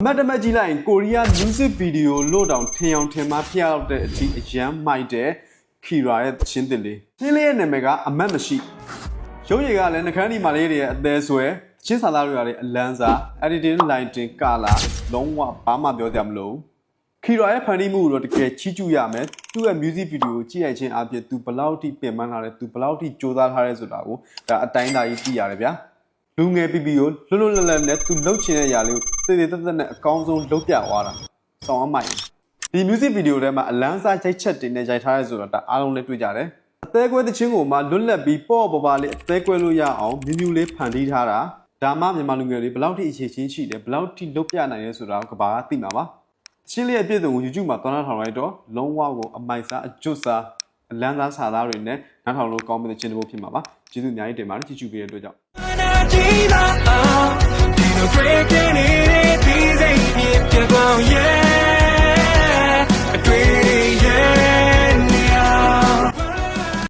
Mathematics line Korea music video load down ထင်အောင်ထင်မှားဖျောက်တဲ့အထိအရန်မိုက်တဲ့ Kira ရဲ့ချင်းတင်လေးချင်းလေးရဲ့နာမည်ကအမတ်မရှိရုပ်ရည်ကလည်းနှကန်းဒီမာလေးတွေရဲ့အသေးဆွဲချင်းစာသားတွေကလည်းအလန်းစား editing line တင်ကလာလုံးဝဘာမှပြောကြမလို့ Kira ရဲ့ဖန်တီးမှုကိုတော့တကယ်ချီးကျူးရမယ်သူ့ရဲ့ music video ကိုကြည့်ရခြင်းအပြင်သူဘလောက်ထိပြင်ပန်းလာတယ်သူဘလောက်ထိစူးစမ်းထားရဲဆိုတာကိုဒါအတိုင်းသားကြီးသိရတယ်ဗျာလူငယ်ပီပီကိုလွတ်လွတ်လပ်လပ်နဲ့သူလှုပ်ချင်တဲ့အရာလေးကိုတည်တည်တက်တက်နဲ့အကောင်းဆုံးလုပ်ပြသွားတာဆောင်းအမိုက်ဒီ music video ထဲမှာအလန်းစားချိတ်ချက်တင်နဲ့ရိုက်ထားရဲဆိုတော့ဒါအားလုံးလည်းတွေ့ကြတယ်အသေးကွဲသချင်းကိုမှလွတ်လပ်ပြီးပေါ့ပေါ့ပါလေးအသေးကွဲလို့ရအောင်မြူးမြူးလေးဖန်တီးထားတာဒါမှမြန်မာလူငယ်တွေဘလောက်ထိအခြေချင်းရှိတယ်ဘလောက်ထိလုပ်ပြနိုင်ရဲဆိုတာကိုကဘာကသိမှာပါချင်းလေးရဲ့ပြည့်စုံကို YouTube မှာသွားနှထောင်လိုက်တော့လုံးဝကိုအမိုက်စားအကျွတ်စားအလန်းစားစာသားတွေနဲ့နှထောင်လို့ကောင်းတဲ့ချင်းတစ်ပုဒ်ဖြစ်မှာပါကျေးဇူးအများကြီးတင်ပါတယ်ကြည့်ရှုပေးတဲ့အတွက်ကြောင့်